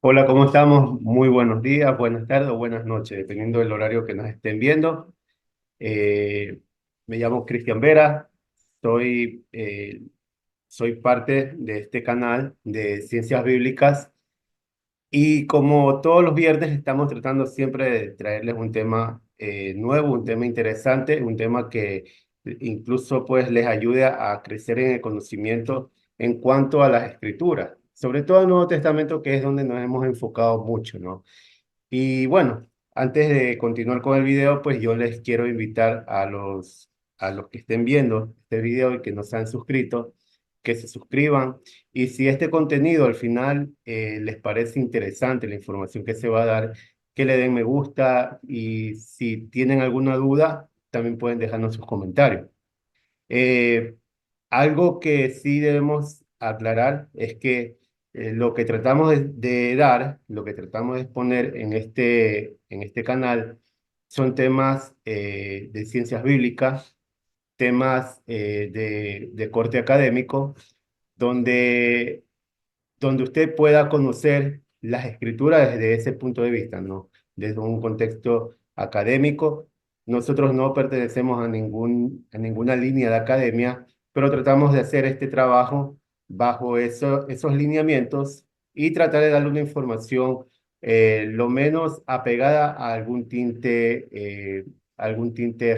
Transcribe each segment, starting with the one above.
Hola, ¿cómo estamos? Muy buenos días, buenas tardes o buenas noches, dependiendo del horario que nos estén viendo. Eh, Me llamo Cristian Vera, soy, eh, soy parte de este canal de Ciencias Bíblicas y como todos los viernes estamos tratando siempre de traerles un tema nuevo, un tema interesante, un tema que incluso pues les ayude a crecer en el conocimiento en cuanto a las escrituras, sobre todo el Nuevo Testamento, que es donde nos hemos enfocado mucho, ¿no? Y bueno, antes de continuar con el video, pues yo les quiero invitar a los que estén viendo este video y que no se han suscrito, que se suscriban. Y si este contenido al final les parece interesante, la información que se va a dar, que le den me gusta y si tienen alguna duda, también pueden dejarnos sus comentarios. Eh, Algo que sí debemos aclarar es que lo que tratamos de dar, lo que tratamos de exponer en este canal, son temas de ciencias bíblicas, temas de corte académico, donde donde usted pueda conocer las escrituras desde ese punto de vista, ¿no? Desde un contexto académico. Nosotros no pertenecemos a ninguna línea de academia, pero tratamos de hacer este trabajo bajo esos lineamientos y tratar de darle una información lo menos apegada a algún tinte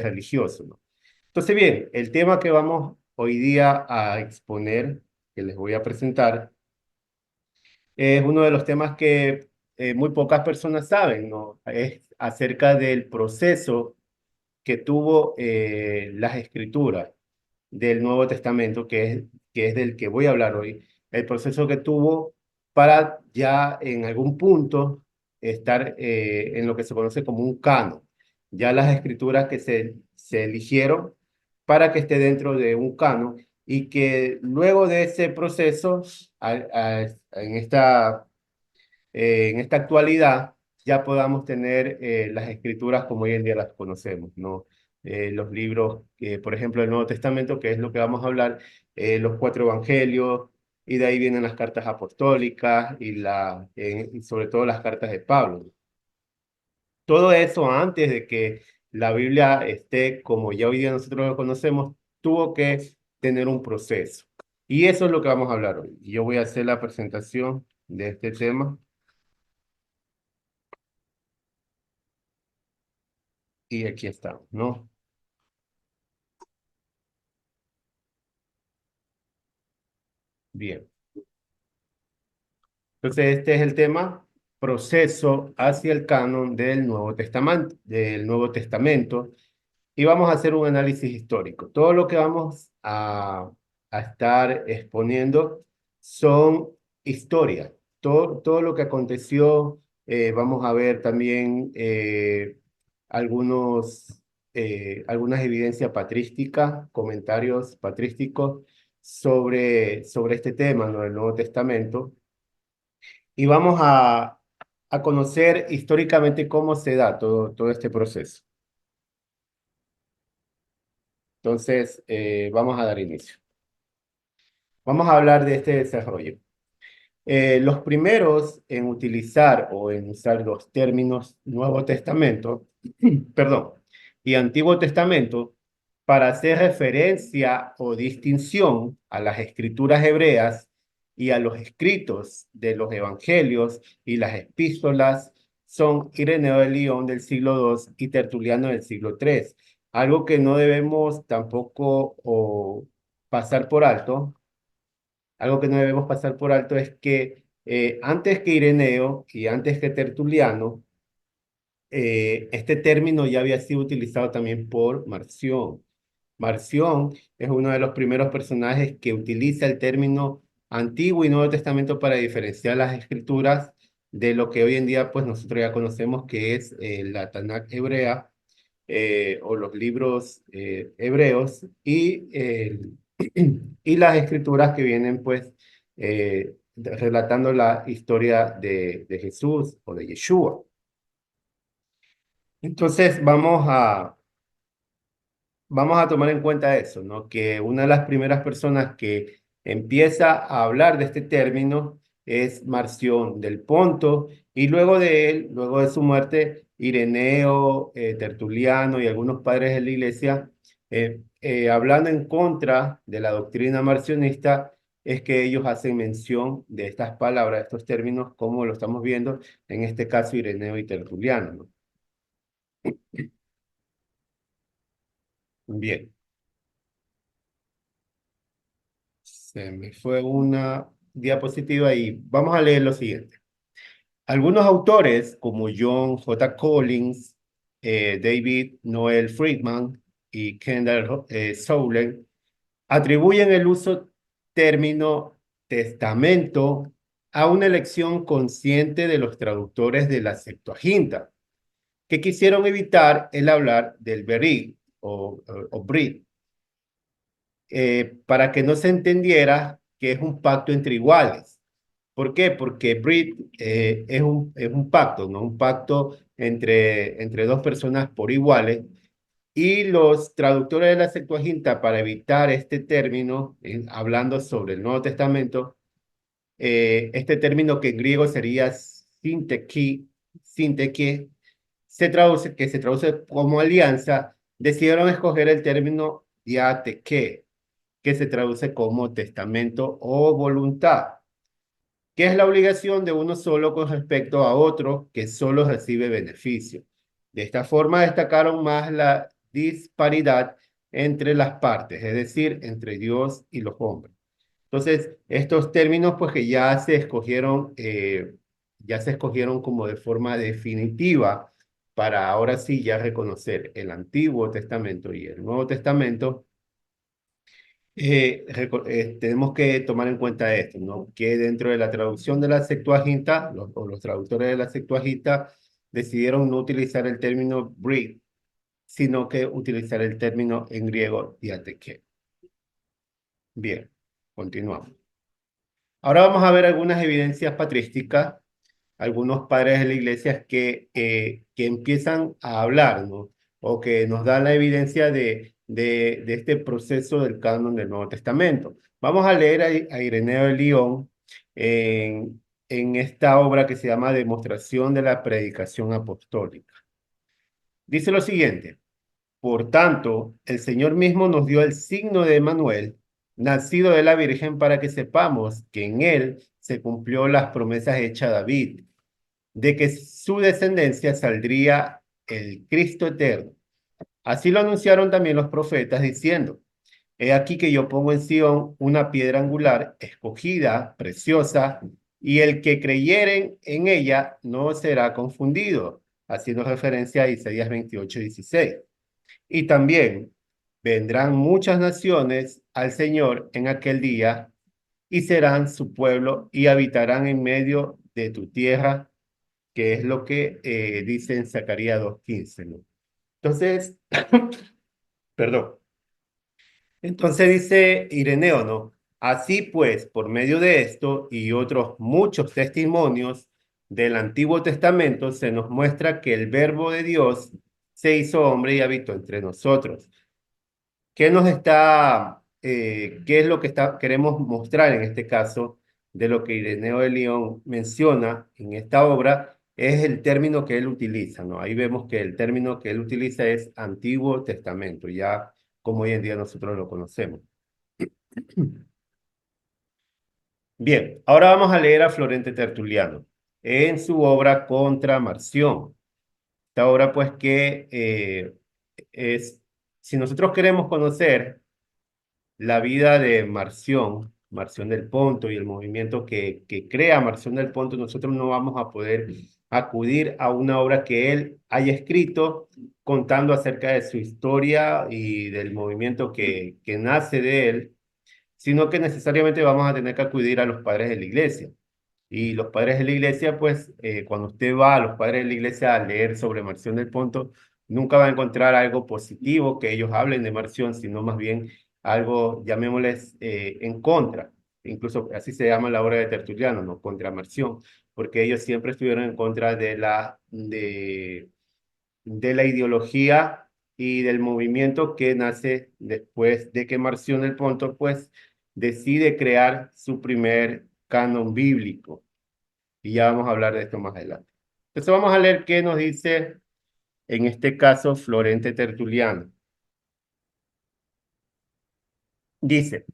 religioso, ¿no? Entonces, bien, el tema que vamos hoy día a exponer, que les voy a presentar, es uno de los temas que muy pocas personas saben, ¿no? Es acerca del proceso que tuvo las escrituras del Nuevo Testamento, que es del que voy a hablar hoy, el proceso que tuvo para ya en algún punto estar en lo que se conoce como un canon, ya las escrituras que se eligieron para que esté dentro de un canon y que luego de ese proceso, en esta actualidad ya podamos tener las escrituras como hoy en día las conocemos, ¿no? Los libros, por ejemplo, el Nuevo Testamento, que es lo que vamos a hablar, los cuatro evangelios, y de ahí vienen las cartas apostólicas y sobre todo las cartas de Pablo. Todo eso antes de que la Biblia esté como ya hoy día nosotros lo conocemos, tuvo que tener un proceso. Y eso es lo que vamos a hablar hoy. Yo voy a hacer la presentación de este tema y aquí estamos, ¿no? Bien. Entonces, este es el tema, proceso hacia el canon del Nuevo Testamento, y vamos a hacer un análisis histórico. Todo lo que vamos a estar exponiendo son historias, todo lo que aconteció. Vamos a ver también algunas evidencias patrísticas, comentarios patrísticos sobre este tema, ¿no? Del Nuevo Testamento, y vamos a conocer históricamente cómo se da todo este proceso. Entonces, vamos a dar inicio. Vamos a hablar de este desarrollo. Los primeros en utilizar o en usar los términos Nuevo Testamento, perdón, y Antiguo Testamento para hacer referencia o distinción a las escrituras hebreas y a los escritos de los evangelios y las epístolas son Ireneo de León del siglo II y Tertuliano del siglo III. Algo que no debemos tampoco pasar por alto, algo que no debemos pasar por alto es que antes que Ireneo y antes que Tertuliano, este término ya había sido utilizado también por Marción. Marción es uno de los primeros personajes que utiliza el término Antiguo y Nuevo Testamento para diferenciar las escrituras de lo que hoy en día pues nosotros ya conocemos que es la Tanakh hebrea, o los libros hebreos y las escrituras que vienen pues relatando la historia de Jesús o de Yeshua. Entonces vamos a tomar en cuenta eso, ¿no? Que una de las primeras personas que empieza a hablar de este término es Marción del Ponto, y luego de él, luego de su muerte, Ireneo, Tertuliano y algunos padres de la iglesia, hablando en contra de la doctrina marcionista, es que ellos hacen mención de estas palabras, estos términos, como lo estamos viendo, en este caso Ireneo y Tertuliano, ¿no? Bien, se me fue una diapositiva y vamos a leer lo siguiente. Algunos autores, como John J. Collins, David Noel Friedman y Kendall Soulen, atribuyen el uso término testamento a una elección consciente de los traductores de la Septuaginta, que quisieron evitar el hablar del berit o brit, para que no se entendiera que es un pacto entre iguales. ¿Por qué? Porque Brit es un pacto, ¿no? Un pacto entre dos personas por iguales. Y los traductores de la Septuaginta, para evitar este término, hablando sobre el Nuevo Testamento, este término que en griego sería sinteki, que se traduce como alianza, decidieron escoger el término diateke, que se traduce como testamento o voluntad, que es la obligación de uno solo con respecto a otro que solo recibe beneficio. De esta forma destacaron más la disparidad entre las partes, es decir, entre Dios y los hombres. Entonces, estos términos, pues que ya se escogieron como de forma definitiva para ahora sí ya reconocer el Antiguo Testamento y el Nuevo Testamento. Tenemos que tomar en cuenta esto, ¿no? Que dentro de la traducción de la Septuaginta, los traductores de la Septuaginta decidieron no utilizar el término Brit, sino que utilizar el término en griego diateke. Bien, continuamos. Ahora vamos a ver algunas evidencias patrísticas, algunos padres de la iglesia que empiezan a hablar, ¿no? O que nos dan la evidencia de este proceso del canon del Nuevo Testamento. Vamos a leer a Ireneo de León en esta obra que se llama Demostración de la Predicación Apostólica. Dice lo siguiente: por tanto, el Señor mismo nos dio el signo de Emanuel, nacido de la Virgen, para que sepamos que en él se cumplió las promesas hechas a David, de que su descendencia saldría el Cristo eterno. Así lo anunciaron también los profetas diciendo: he aquí que yo pongo en Sión una piedra angular, escogida, preciosa, y el que creyeren en ella no será confundido, haciendo referencia a Isaías 28:16. Y también vendrán muchas naciones al Señor en aquel día y serán su pueblo y habitarán en medio de tu tierra, que es lo que dice en Zacarías 2:15, ¿no? Entonces, perdón. Entonces dice Ireneo, ¿no? Así pues, por medio de esto y otros muchos testimonios del Antiguo Testamento, se nos muestra que el Verbo de Dios se hizo hombre y habitó entre nosotros. ¿Qué es lo que queremos mostrar en este caso de lo que Ireneo de León menciona en esta obra? Es el término que él utiliza, ¿no? Ahí vemos que el término que él utiliza es Antiguo Testamento, ya como hoy en día nosotros lo conocemos. Bien, ahora vamos a leer a Florente Tertuliano en su obra Contra Marción. Esta obra, pues, que si nosotros queremos conocer la vida de Marción, Marción del Ponto y el movimiento que crea Marción del Ponto, nosotros no vamos a poder acudir a una obra que él haya escrito contando acerca de su historia y del movimiento que nace de él, sino que necesariamente vamos a tener que acudir a los padres de la iglesia. Y los padres de la iglesia, pues, cuando usted va a los padres de la iglesia a leer sobre Marción del Ponto, nunca va a encontrar algo positivo que ellos hablen de Marción, sino más bien algo, llamémosles, en contra. Incluso así se llama la obra de Tertuliano, ¿no? Contra Marción, porque ellos siempre estuvieron en contra de la ideología y del movimiento que nace después de que Marción del Ponto, pues, decide crear su primer canon bíblico. Y ya vamos a hablar de esto más adelante. Entonces vamos a leer qué nos dice, en este caso, Florente Tertuliano. Dice,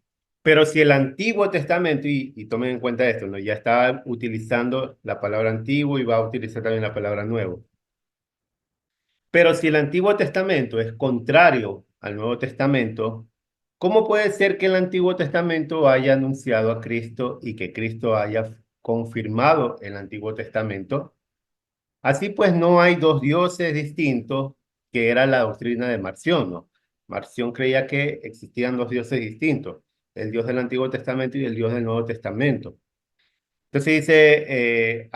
pero si el Antiguo Testamento, y tomen en cuenta esto, ¿no? Ya está utilizando la palabra antiguo y va a utilizar también la palabra nuevo. Pero si el Antiguo Testamento es contrario al Nuevo Testamento, ¿cómo puede ser que el Antiguo Testamento haya anunciado a Cristo y que Cristo haya confirmado el Antiguo Testamento? Así pues, no hay dos dioses distintos, que era la doctrina de Marción, ¿no? Marción creía que existían dos dioses distintos, el Dios del Antiguo Testamento y el Dios del Nuevo Testamento. Entonces dice,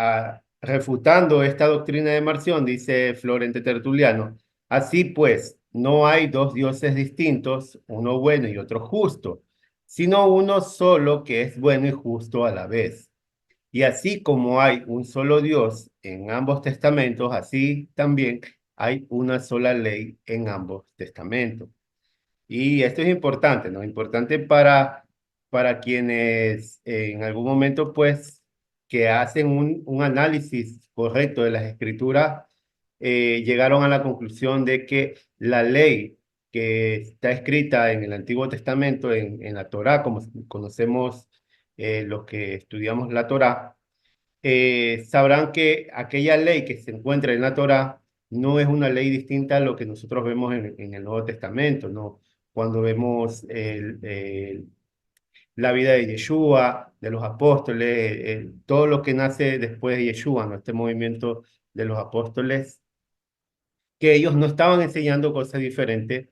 refutando esta doctrina de Marción, dice Florente Tertuliano, así pues, no hay dos dioses distintos, uno bueno y otro justo, sino uno solo que es bueno y justo a la vez. Y así como hay un solo Dios en ambos testamentos, así también hay una sola ley en ambos testamentos. Y esto es importante, ¿no? Importante para quienes en algún momento, pues, que hacen un análisis correcto de las escrituras, llegaron a la conclusión de que la ley que está escrita en el Antiguo Testamento, en la Torá, como conocemos los que estudiamos la Torá, sabrán que aquella ley que se encuentra en la Torá no es una ley distinta a lo que nosotros vemos en el Nuevo Testamento, ¿no? Cuando vemos la vida de Yeshua, de los apóstoles, todo lo que nace después de Yeshua, ¿no? Este movimiento de los apóstoles, que ellos no estaban enseñando cosas diferentes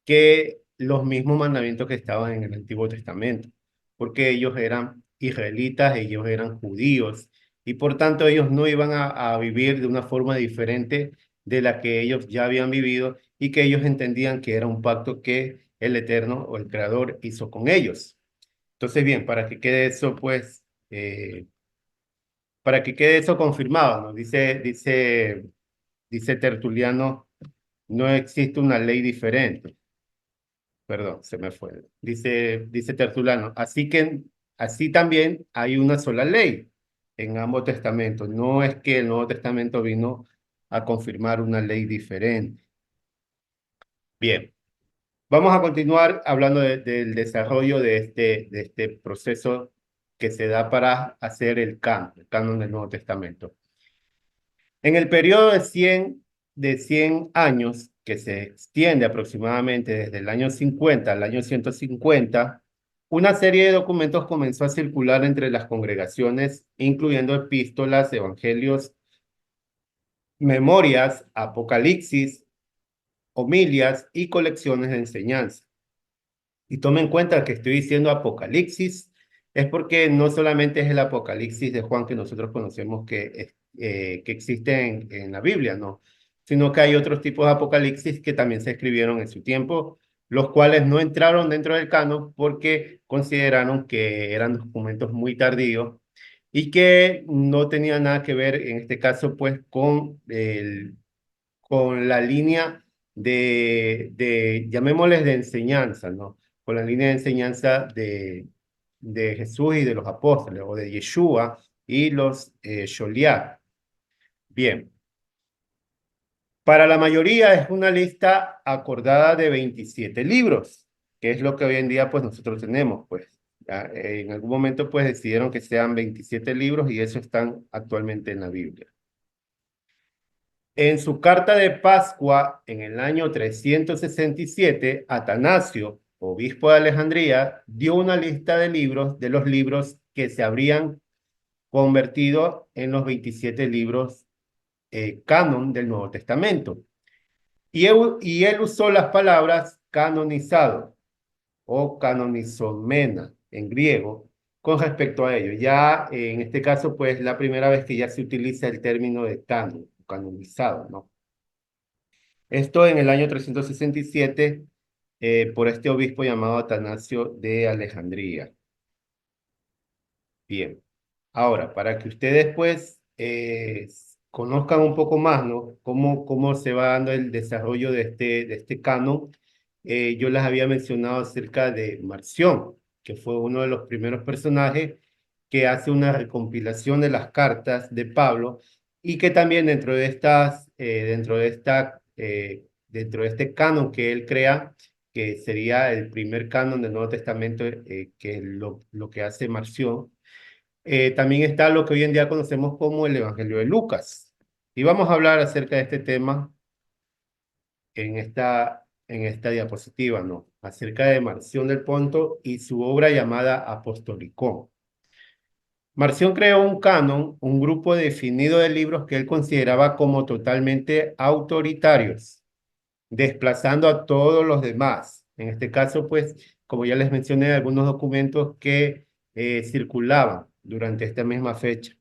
que los mismos mandamientos que estaban en el Antiguo Testamento, porque ellos eran israelitas, ellos eran judíos, y por tanto ellos no iban a vivir de una forma diferente de la que ellos ya habían vivido y que ellos entendían que era un pacto que el Eterno o el Creador hizo con ellos. Entonces, bien, para que quede eso, pues, para que quede eso confirmado, ¿no? Dice Tertuliano, no existe una ley diferente. Perdón, se me fue. Dice Tertuliano, así también hay una sola ley en ambos testamentos. No es que el Nuevo Testamento vino a confirmar una ley diferente. Bien, vamos a continuar hablando del desarrollo de este proceso que se da para hacer el canon del Nuevo Testamento. En el periodo de 100 años, que se extiende aproximadamente desde el año 50 al año 150, una serie de documentos comenzó a circular entre las congregaciones, incluyendo epístolas, evangelios, memorias, apocalipsis, homilias y colecciones de enseñanza. Y tome en cuenta que estoy diciendo Apocalipsis, es porque no solamente es el Apocalipsis de Juan que nosotros conocemos que existe en la Biblia, ¿no? Sino que hay otros tipos de Apocalipsis que también se escribieron en su tiempo, los cuales no entraron dentro del canon porque consideraron que eran documentos muy tardíos y que no tenían nada que ver, en este caso, pues, con la línea llamémosles de enseñanza, ¿no? Con la línea de enseñanza de Jesús y de los apóstoles, o de Yeshua y los Sholiach. Bien, para la mayoría es una lista acordada de 27 libros, que es lo que hoy en día pues nosotros tenemos, pues. Ya, en algún momento pues decidieron que sean 27 libros y eso están actualmente en la Biblia. En su carta de Pascua, en el año 367, Atanasio, obispo de Alejandría, dio una lista de libros, de los libros que se habrían convertido en los 27 libros canon del Nuevo Testamento. Y él usó las palabras canonizado o canonizomena en griego con respecto a ello. Ya en este caso, pues la primera vez que ya se utiliza el término de canon, canonizado, ¿no? Esto en el año 367 por este obispo llamado Atanasio de Alejandría. Bien, ahora, para que ustedes pues conozcan un poco más, ¿no? Cómo se va dando el desarrollo de este canon, yo les había mencionado acerca de Marción, que fue uno de los primeros personajes que hace una recompilación de las cartas de Pablo y que también dentro de este canon que él crea, que sería el primer canon del Nuevo Testamento, que es lo que hace Marción, también está lo que hoy en día conocemos como el Evangelio de Lucas. Y vamos a hablar acerca de este tema en esta diapositiva, ¿no? Acerca de Marción del Ponto y su obra llamada Apostolicón. Marción creó un canon, un grupo definido de libros que él consideraba como totalmente autoritarios, desplazando a todos los demás. En este caso, pues, como ya les mencioné, algunos documentos que circulaban durante esta misma fecha.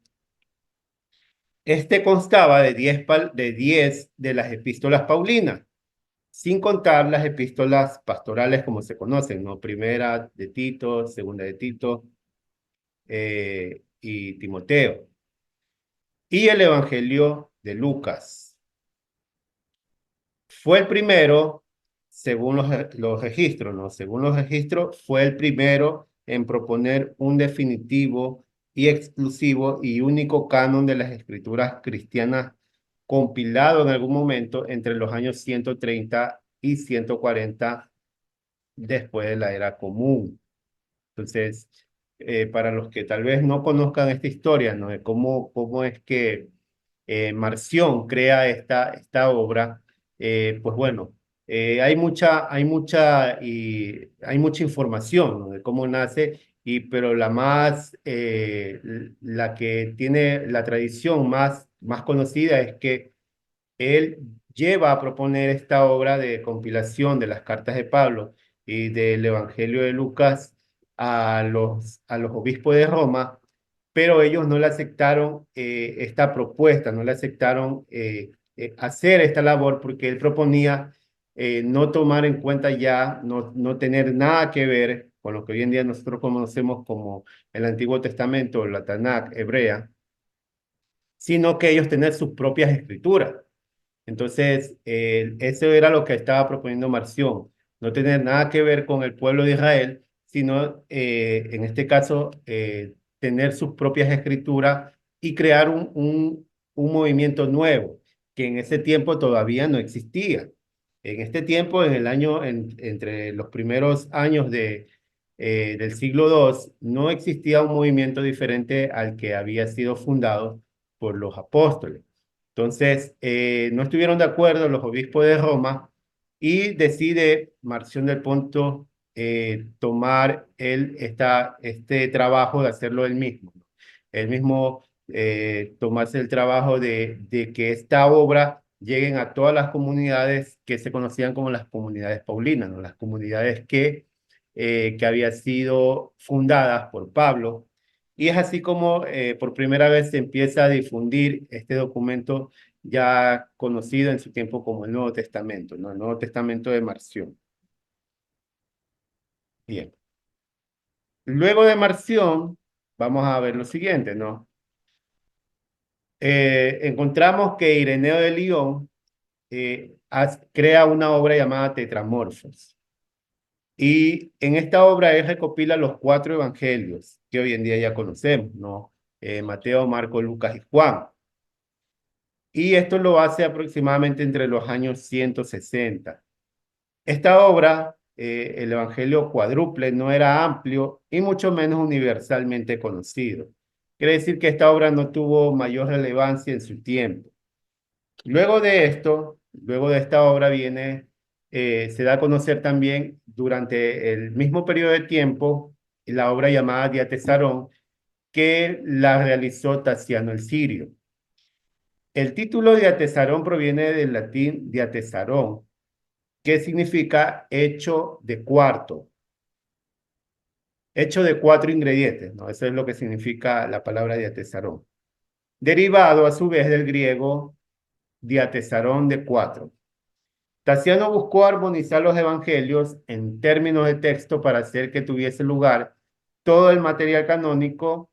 Este constaba de 10 de las epístolas paulinas, sin contar las epístolas pastorales como se conocen, ¿no? Primera de Tito, segunda de Tito y Timoteo. Y el Evangelio de Lucas. Fue el primero, según los registros, ¿no? Según los registros, fue el primero en proponer un definitivo y exclusivo y único canon de las escrituras cristianas compilado en algún momento entre los años 130 y 140 después de la era común. Entonces, para los que tal vez no conozcan esta historia, ¿no? De cómo es que Marción crea esta obra, pues bueno, hay mucha información, ¿no? De cómo nace, pero la que tiene la tradición más conocida es que él lleva a proponer esta obra de compilación de las cartas de Pablo y del Evangelio de Lucas a los obispos de Roma, pero ellos no le aceptaron esta propuesta, no le aceptaron hacer esta labor porque él proponía no tomar en cuenta ya, no tener nada que ver con lo que hoy en día nosotros conocemos como el Antiguo Testamento, la Tanakh hebrea, sino que ellos tener sus propias escrituras. Entonces, eso era lo que estaba proponiendo Marción, no tener nada que ver con el pueblo de Israel, sino, en este caso, tener sus propias escrituras y crear un movimiento nuevo, que en ese tiempo todavía no existía. En este tiempo, entre los primeros años del siglo II, no existía un movimiento diferente al que había sido fundado por los apóstoles. Entonces, no estuvieron de acuerdo los obispos de Roma y decide Marción del Ponto tomar este trabajo de hacerlo él mismo, ¿no? Él mismo tomarse el trabajo de que esta obra lleguen a todas las comunidades que se conocían como las comunidades paulinas, ¿no? Las comunidades que habían sido fundadas por Pablo. Y es así como por primera vez se empieza a difundir este documento ya conocido en su tiempo como el Nuevo Testamento, ¿no? El Nuevo Testamento de Marción. Bien. Luego de Marción, vamos a ver lo siguiente, ¿no? Encontramos que Ireneo de Lyon crea una obra llamada Tetramorfos. Y en esta obra él recopila los 4 evangelios que hoy en día ya conocemos, ¿no? Mateo, Marcos, Lucas y Juan. Y esto lo hace aproximadamente entre los años 160. Esta obra, el Evangelio cuádruple, no era amplio y mucho menos universalmente conocido. Quiere decir que esta obra no tuvo mayor relevancia en su tiempo. Luego de esta obra se da a conocer también durante el mismo periodo de tiempo la obra llamada Diatesarón, que la realizó Tasiano el Sirio. El título Diatesarón proviene del latín diatesarón, que significa hecho de 4 ingredientes, ¿no? Eso es lo que significa la palabra diatesarón. Derivado a su vez del griego diatesarón de 4. Tasiano buscó armonizar los evangelios en términos de texto para hacer que tuviese lugar todo el material canónico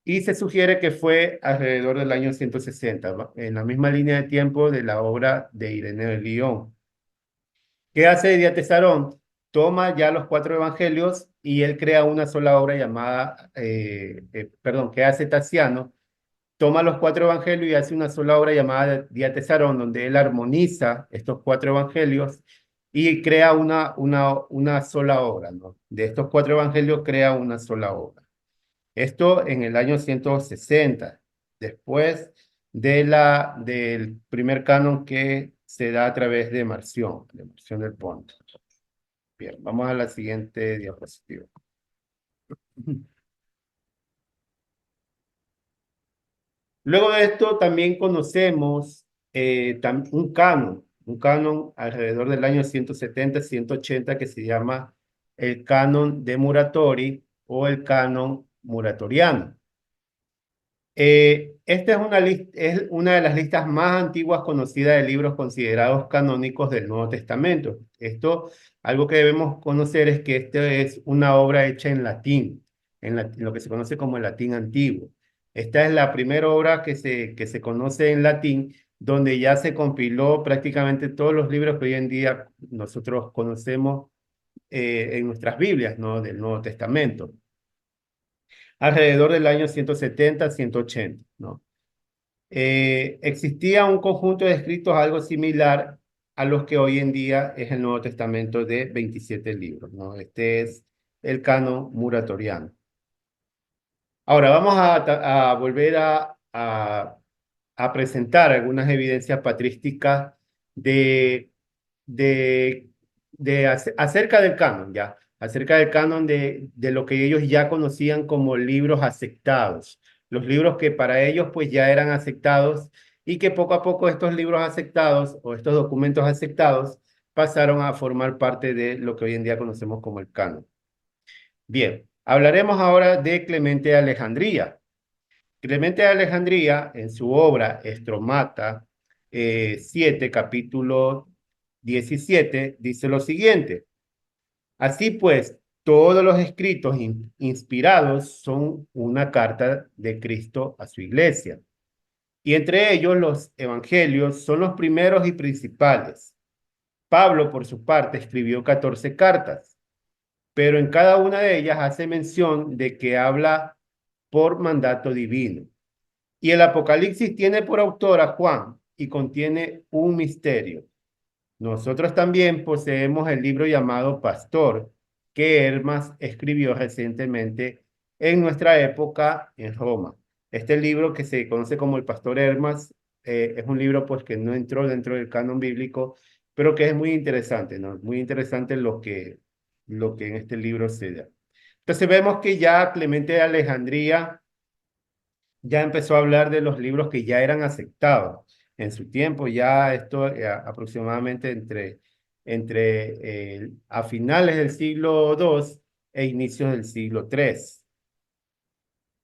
y se sugiere que fue alrededor del año 160, ¿no? En la misma línea de tiempo de la obra de Ireneo de Lyon. ¿Qué hace Diatesarón? toma ya los cuatro evangelios y él crea una sola obra llamada, perdón, que hace Taciano, toma los cuatro evangelios y hace una sola obra llamada Diatesarón, donde él armoniza estos cuatro evangelios y crea una sola obra, ¿no? De estos cuatro evangelios crea una sola obra. Esto en el año 160, después del primer canon que se da a través de Marción del Ponto. Bien, vamos a la siguiente diapositiva. Luego de esto también conocemos un canon alrededor del año 170, 180 que se llama el canon de Muratori o el canon muratoriano. Esta es una de las listas más antiguas conocidas de libros considerados canónicos del Nuevo Testamento. Algo que debemos conocer es que esta es una obra hecha en latín, lo que se conoce como el latín antiguo. Esta es la primera obra que se conoce en latín, donde ya se compiló prácticamente todos los libros que hoy en día nosotros conocemos en nuestras Biblias, ¿no? Del Nuevo Testamento alrededor del año 170, 180, ¿no? Existía un conjunto de escritos algo similar a los que hoy en día es el Nuevo Testamento de 27 libros, ¿no? Este es el canon muratoriano. Ahora vamos a volver a presentar algunas evidencias patrísticas de, de, acerca del canon, ya, acerca del canon de lo que ellos ya conocían como libros aceptados, los libros que para ellos pues ya eran aceptados y que poco a poco estos libros aceptados o estos documentos aceptados pasaron a formar parte de lo que hoy en día conocemos como el canon. Bien, hablaremos ahora de Clemente de Alejandría. Clemente de Alejandría, en su obra Estromata 7, capítulo 17, dice lo siguiente: así pues, todos los escritos inspirados son una carta de Cristo a su iglesia, y entre ellos los evangelios son los primeros y principales. Pablo, por su parte, escribió 14 cartas, pero en cada una de ellas hace mención de que habla por mandato divino. Y el Apocalipsis tiene por autor a Juan y contiene un misterio. Nosotros también poseemos el libro llamado Pastor, que Hermas escribió recientemente en nuestra época en Roma. Este libro que se conoce como el Pastor Hermas es un libro pues que no entró dentro del canon bíblico, pero que es muy interesante, ¿no? Muy interesante lo que en este libro se da. Entonces vemos que ya Clemente de Alejandría ya empezó a hablar de los libros que ya eran aceptados. En su tiempo, ya esto aproximadamente a finales del siglo II e inicios del siglo III.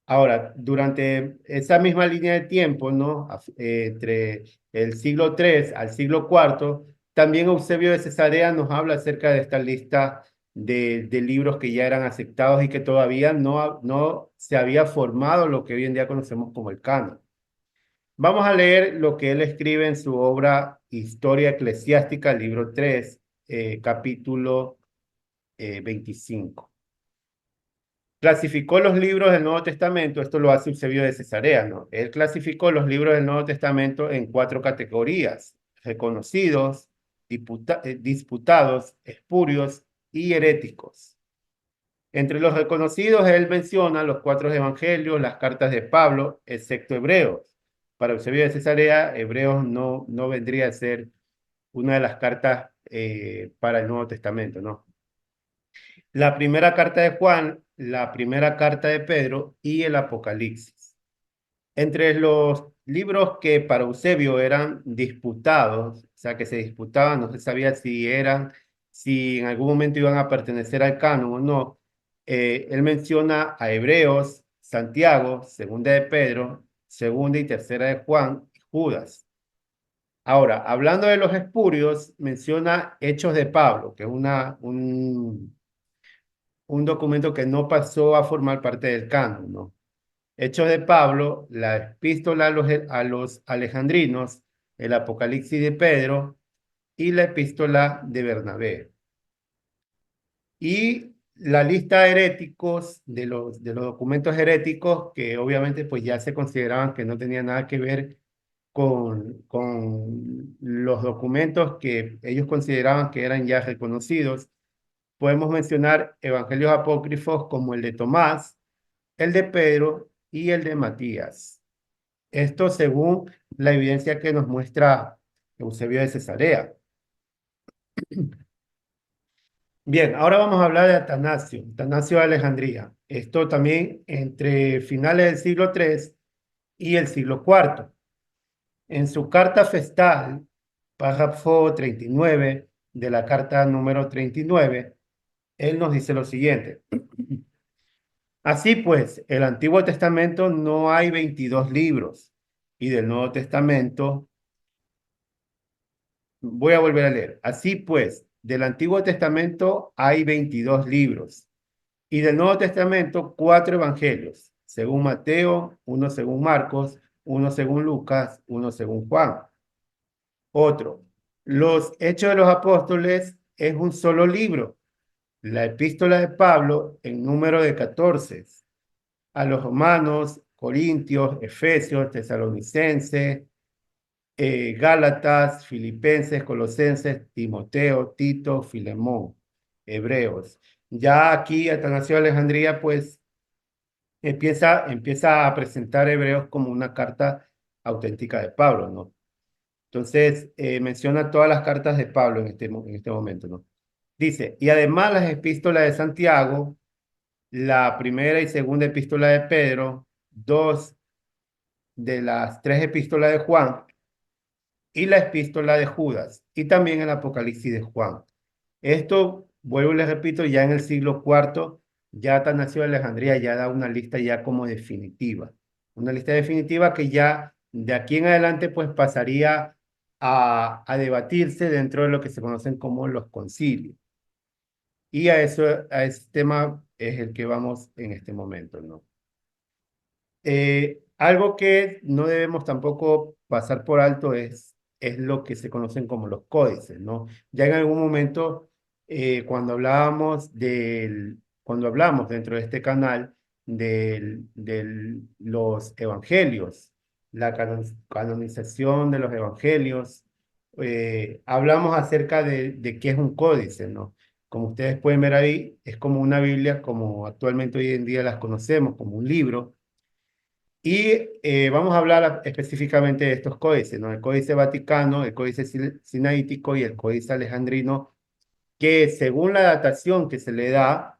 Ahora, durante esa misma línea de tiempo, ¿no? Entre el siglo III al siglo IV, también Eusebio de Cesarea nos habla acerca de esta lista de libros que ya eran aceptados y que todavía no se había formado lo que hoy en día conocemos como el canon. Vamos a leer lo que él escribe en su obra Historia Eclesiástica, libro 3, capítulo 25. Clasificó los libros del Nuevo Testamento, esto lo hace Eusebio de Cesarea, ¿no? Él clasificó los libros del Nuevo Testamento en 4 categorías: reconocidos, disputados, espurios y heréticos. Entre los reconocidos, él menciona los 4 evangelios, las cartas de Pablo, excepto Hebreos. Para Eusebio de Cesarea, Hebreos no vendría a ser una de las cartas para el Nuevo Testamento, ¿no? La primera carta de Juan, la primera carta de Pedro y el Apocalipsis. Entre los libros que para Eusebio eran disputados, o sea, que se disputaban, no se sabía si en algún momento iban a pertenecer al canon o no, él menciona a Hebreos, Santiago, segunda de Pedro, segunda y tercera de Juan y Judas. Ahora, hablando de los espurios, menciona Hechos de Pablo, que es un documento que no pasó a formar parte del canon, ¿no? Hechos de Pablo, la epístola a los alejandrinos, el Apocalipsis de Pedro y la epístola de Bernabé. y la lista de heréticos, de los documentos heréticos, que obviamente pues ya se consideraban que no tenían nada que ver con los documentos que ellos consideraban que eran ya reconocidos. Podemos mencionar evangelios apócrifos como el de Tomás, el de Pedro y el de Matías. Esto según la evidencia que nos muestra Eusebio de Cesarea. Bien, ahora vamos a hablar de Atanasio de Alejandría. Esto también entre finales del siglo III y el siglo IV. En su carta festal, párrafo 39 de la carta número 39, él nos dice lo siguiente. Así pues, el Antiguo Testamento no hay 22 libros y del Nuevo Testamento, voy a volver a leer. Así pues, del Antiguo Testamento hay 22 libros y del Nuevo Testamento 4 evangelios, según Mateo, uno según Marcos, uno según Lucas, uno según Juan. Otro, los Hechos de los Apóstoles es un solo libro. La epístola de Pablo en número de 14. A los romanos, corintios, efesios, tesalonicenses, gálatas, filipenses, colosenses, Timoteo, Tito, Filemón, hebreos. Ya aquí Atanasio de Alejandría pues empieza a presentar hebreos como una carta auténtica de Pablo, ¿no? Entonces menciona todas las cartas de Pablo en este momento, ¿no? Dice, y además las epístolas de Santiago, la primera y segunda epístola de Pedro, dos de las tres epístolas de Juan y la epístola de Judas y también el Apocalipsis de Juan. Esto, vuelvo y les repito, ya en el siglo IV, ya Atanasio de Alejandría ya da una lista ya como definitiva. Una lista definitiva que ya de aquí en adelante pues pasaría a debatirse dentro de lo que se conocen como los concilios. Y a ese tema es el que vamos en este momento, ¿no? Algo que no debemos tampoco pasar por alto es lo que se conocen como los códices, ¿no? Ya en algún momento, cuando hablamos dentro de este canal de los evangelios, la canonización de los evangelios, hablamos acerca de qué es un códice, ¿no? Como ustedes pueden ver ahí, es como una Biblia, como actualmente hoy en día las conocemos, como un libro y vamos a hablar específicamente de estos códices, ¿no? El Códice Vaticano, el Códice Sinaítico y el Códice Alejandrino, que según la datación que se le da,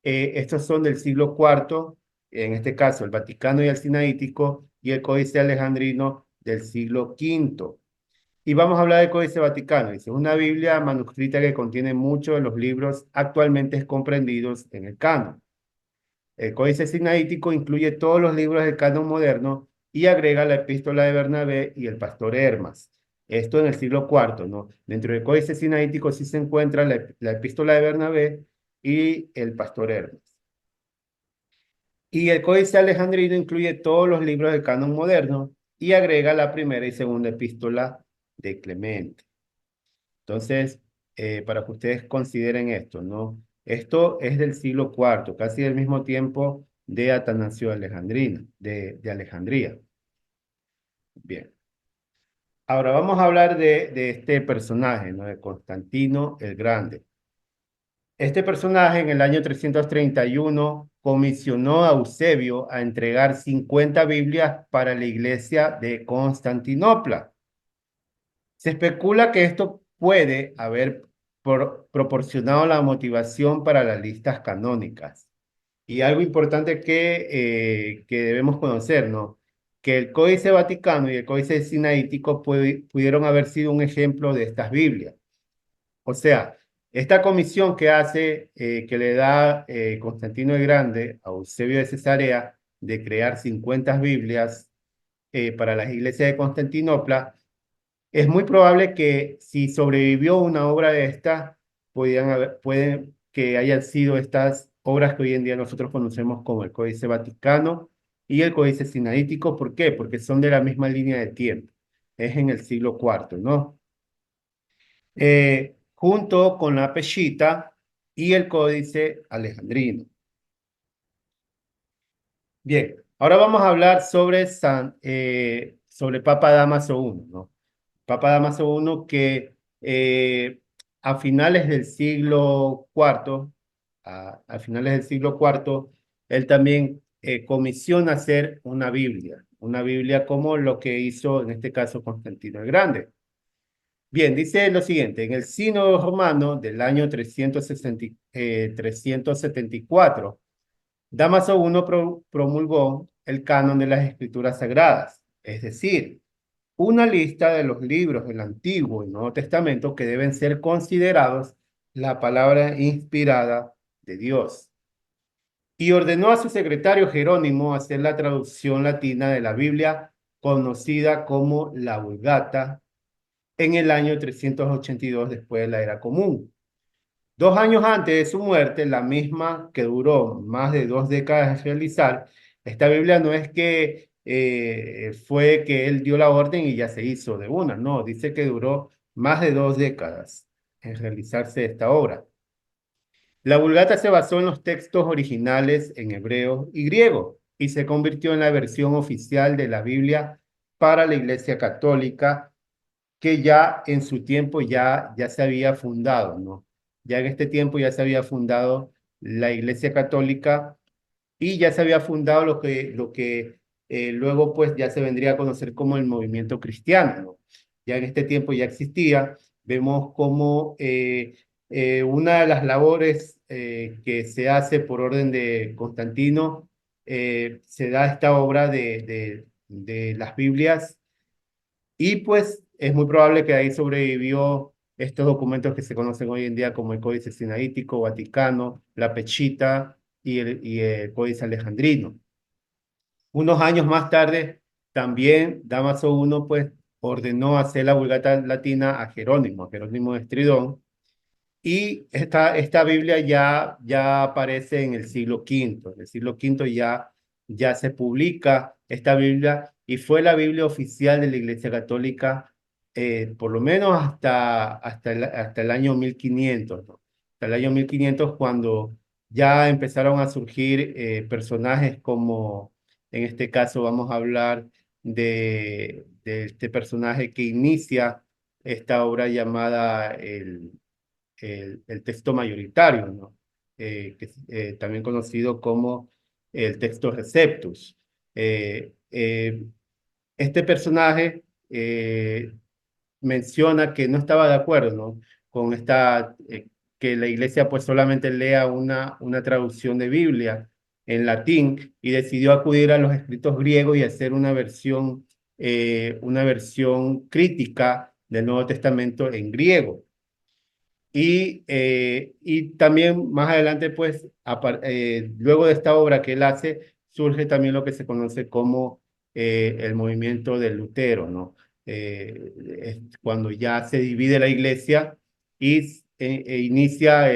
estos son del siglo IV, en este caso el Vaticano y el Sinaítico, y el Códice Alejandrino del siglo V. Y vamos a hablar del Códice Vaticano. Dice, una Biblia manuscrita que contiene muchos de los libros actualmente comprendidos en el canon. El Códice Sinaítico incluye todos los libros del canon moderno y agrega la Epístola de Bernabé y el Pastor Hermas. Esto en el siglo IV, ¿no? Dentro del Códice Sinaítico sí se encuentra la Epístola de Bernabé y el Pastor Hermas. Y el Códice Alejandrino incluye todos los libros del canon moderno y agrega la primera y segunda epístola de Clemente. Entonces, para que ustedes consideren esto, ¿no? Esto es del siglo IV, casi del mismo tiempo de Atanasio Alejandrino, de Alejandría. Bien. Ahora vamos a hablar de este personaje, ¿no? De Constantino el Grande. Este personaje en el año 331 comisionó a Eusebio a entregar 50 Biblias para la iglesia de Constantinopla. Se especula que esto puede haber proporcionado la motivación para las listas canónicas. Y algo importante que debemos conocer, ¿no? Que el Códice Vaticano y el Códice Sinaítico pudieron haber sido un ejemplo de estas Biblias. O sea, esta comisión que hace, que le da Constantino el Grande a Eusebio de Cesarea de crear 50 Biblias para las iglesias de Constantinopla, es muy probable que si sobrevivió una obra de esta, pueden que hayan sido estas obras que hoy en día nosotros conocemos como el Códice Vaticano y el Códice Sinaítico. ¿Por qué? Porque son de la misma línea de tiempo. Es en el siglo IV, ¿no? Junto con la Peshitta, y el Códice Alejandrino. Bien, ahora vamos a hablar sobre Papa Dámaso I, ¿no? Papa Dámaso I que a finales del siglo IV, a finales del siglo IV, él también comisiona hacer una Biblia como lo que hizo en este caso Constantino el Grande. Bien, dice lo siguiente, en el Sínodo Romano del año 374, Dámaso I promulgó el canon de las Escrituras Sagradas, es decir, una lista de los libros del Antiguo y Nuevo Testamento que deben ser considerados la palabra inspirada de Dios. Y ordenó a su secretario Jerónimo hacer la traducción latina de la Biblia conocida como la Vulgata en el año 382 después de la Era Común. 2 años antes de su muerte, la misma que duró más de 2 décadas en realizar, esta Biblia no es que fue que él dio la orden y ya se hizo de una, no, dice que duró más de 2 décadas en realizarse esta obra. La Vulgata se basó en los textos originales en hebreo y griego y se convirtió en la versión oficial de la Biblia para la Iglesia Católica que ya en su tiempo ya se había fundado, ¿no? Ya en este tiempo ya se había fundado la Iglesia Católica y ya se había fundado lo que luego pues ya se vendría a conocer como el movimiento cristiano, ¿no? Ya en este tiempo ya existía. Vemos como una de las labores que se hace por orden de Constantino, se da esta obra de las Biblias y pues es muy probable que ahí sobrevivió estos documentos que se conocen hoy en día como el Códice Sinaítico, Vaticano, la Pechita y el Códice Alejandrino. Unos años más tarde, también Dámaso I pues ordenó hacer la Vulgata Latina a Jerónimo de Estridón, y esta Biblia ya aparece en el siglo V. En el siglo V ya se publica esta Biblia y fue la Biblia oficial de la Iglesia Católica por lo menos hasta el año 1500, ¿no? Hasta el año 1500 cuando ya empezaron a surgir personajes como, en este caso vamos a hablar de este personaje que inicia esta obra llamada el texto mayoritario, ¿no? Que es también conocido como el texto receptus. Eh, eh, este personaje menciona que no estaba de acuerdo, ¿no? Con que la iglesia pues solamente lea una traducción de Biblia en latín y decidió acudir a los escritos griegos y hacer una versión crítica del Nuevo Testamento en griego. Y también más adelante, pues, luego de esta obra que él hace, surge también lo que se conoce como el movimiento de Lutero, ¿no? Es cuando ya se divide la iglesia y inicia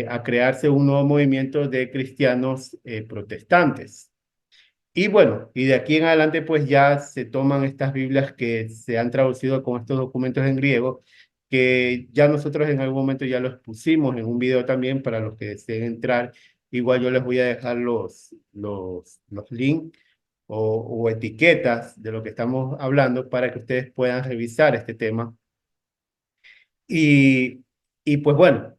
a crearse un nuevo movimiento de cristianos protestantes. Y bueno, y de aquí en adelante pues ya se toman estas Biblias que se han traducido con estos documentos en griego, que ya nosotros en algún momento ya los pusimos en un video también para los que deseen entrar. Igual yo les voy a dejar los links o etiquetas de lo que estamos hablando para que ustedes puedan revisar este tema. Y, y pues bueno,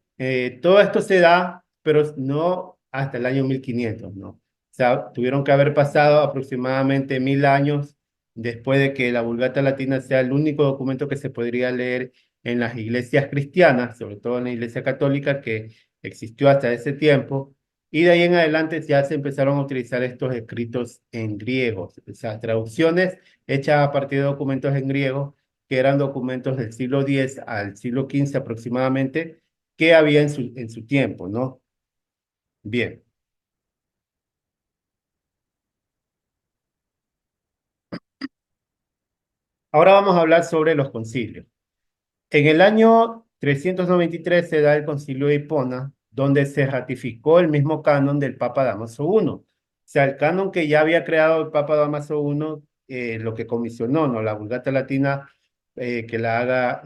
todo esto se da, pero no hasta el año 1500, ¿no? O sea, tuvieron que haber pasado aproximadamente 1000 años después de que la Vulgata Latina sea el único documento que se podría leer en las iglesias cristianas, sobre todo en la iglesia católica que existió hasta ese tiempo. Y de ahí en adelante ya se empezaron a utilizar estos escritos en griego, o sea, traducciones hechas a partir de documentos en griego que eran documentos del siglo X al siglo XV aproximadamente, que había en su tiempo, ¿no? Bien, ahora vamos a hablar sobre los concilios. En el año 393 se da el concilio de Hipona, donde se ratificó el mismo canon del Papa Damaso I. O sea, el canon que ya había creado el Papa Damaso I, lo que comisionó, ¿no? La Vulgata Latina, que la haga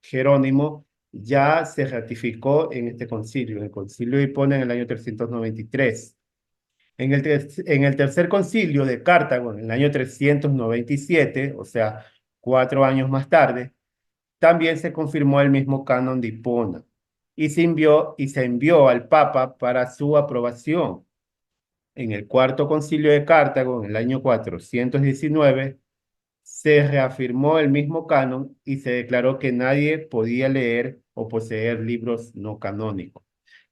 Jerónimo, ya se ratificó en este concilio, en el concilio de Hipona en el año 393. En el tercer concilio de Cartago, en el año 397, o sea, 4 años más tarde, también se confirmó el mismo canon de Hipona y se envió al Papa para su aprobación. En el cuarto concilio de Cartago, en el año 419, se reafirmó el mismo canon y se declaró que nadie podía leer o poseer libros no canónicos.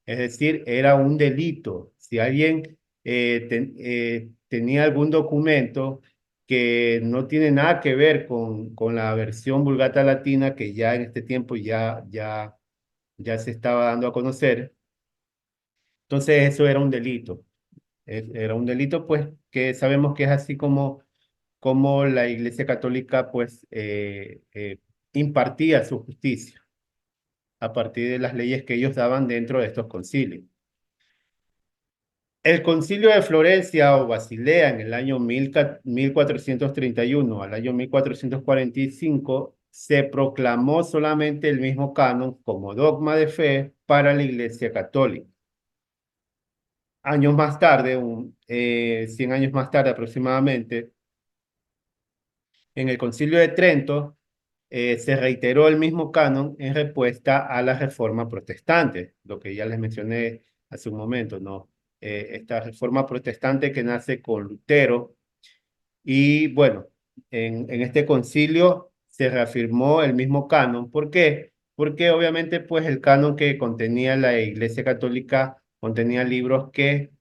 Es decir, era un delito. Si alguien tenía algún documento que no tiene nada que ver con la versión Vulgata Latina, que ya en este tiempo ya se estaba dando a conocer, entonces eso era un delito. Era un delito, pues, que sabemos que es así como la Iglesia Católica, pues, impartía su justicia a partir de las leyes que ellos daban dentro de estos concilios. El concilio de Florencia o Basilea en el año 1431 al año 1445 se proclamó solamente el mismo canon como dogma de fe para la Iglesia Católica. Años más tarde, 100 años más tarde aproximadamente, en el concilio de Trento se reiteró el mismo canon en respuesta a la reforma protestante, lo que ya les mencioné hace un momento, ¿no? Esta reforma protestante que nace con Lutero y bueno, en este concilio se reafirmó el mismo canon. ¿Por qué? Porque obviamente pues el canon que contenía la Iglesia Católica contenía libros que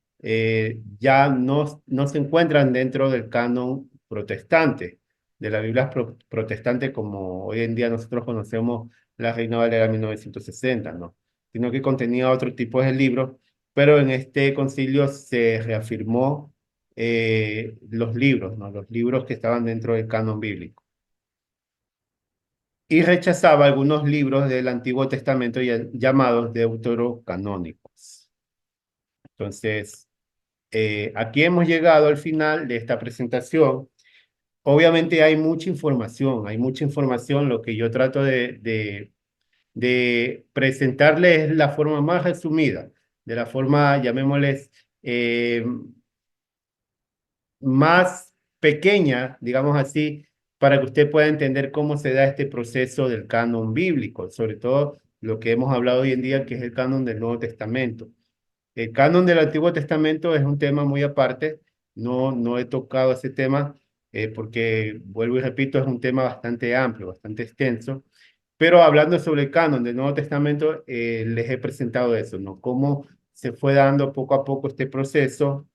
ya no se encuentran dentro del canon protestante, de la Biblia protestante como hoy en día nosotros conocemos la Reina Valera 1960, ¿no? Sino que contenía otro tipo de libros, pero en este concilio se reafirmó los libros, ¿no? Los libros que estaban dentro del canon bíblico. Y rechazaba algunos libros del Antiguo Testamento llamados deuterocanónicos. Entonces, aquí hemos llegado al final de esta presentación. Obviamente hay mucha información. Lo que yo trato de presentarles es la forma más resumida, de la forma, llamémosles, más pequeña, digamos así, para que usted pueda entender cómo se da este proceso del canon bíblico, sobre todo lo que hemos hablado hoy en día, que es el canon del Nuevo Testamento. El canon del Antiguo Testamento es un tema muy aparte, no he tocado ese tema porque, vuelvo y repito, es un tema bastante amplio, bastante extenso, pero hablando sobre el canon del Nuevo Testamento, les he presentado eso, ¿no? Cómo se fue dando poco a poco este proceso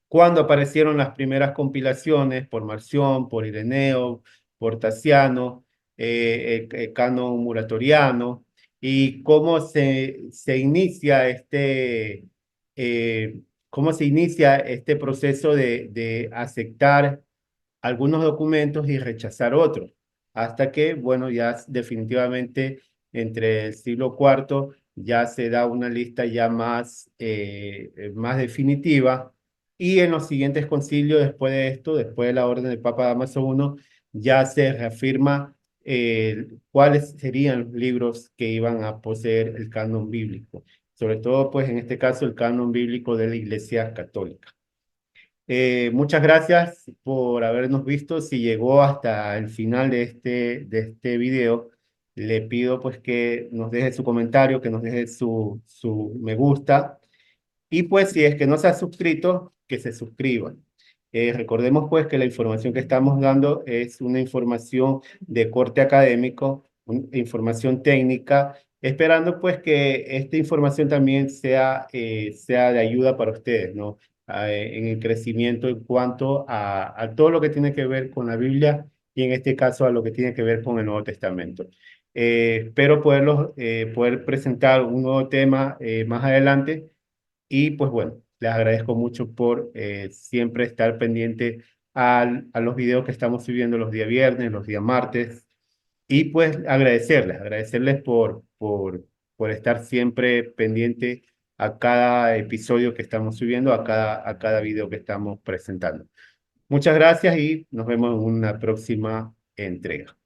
cuando aparecieron las primeras compilaciones por Marción, por Ireneo, por Tasiano, el canon muratoriano, y se inicia cómo se inicia este proceso de aceptar algunos documentos y rechazar otros, hasta que, bueno, ya definitivamente entre el siglo cuarto ya se da una lista ya más definitiva y en los siguientes concilios, después de esto, después de la orden del Papa Damaso I, ya se reafirma cuáles serían los libros que iban a poseer el canon bíblico, sobre todo, pues, en este caso, el canon bíblico de la Iglesia Católica. Muchas gracias por habernos visto. Si llegó hasta el final de este video, le pido pues que nos deje su comentario, que nos deje su me gusta y pues si es que no se ha suscrito, que se suscriban. Recordemos pues que la información que estamos dando es una información de corte académico, información técnica, esperando pues que esta información también sea de ayuda para ustedes, ¿no? En el crecimiento en cuanto a todo lo que tiene que ver con la Biblia y en este caso a lo que tiene que ver con el Nuevo Testamento. Espero poder presentar un nuevo tema más adelante y pues bueno, les agradezco mucho por siempre estar pendiente a los videos que estamos subiendo los días viernes, los días martes. Y pues agradecerles por estar siempre pendiente a cada episodio que estamos subiendo, a cada video que estamos presentando. Muchas gracias y nos vemos en una próxima entrega.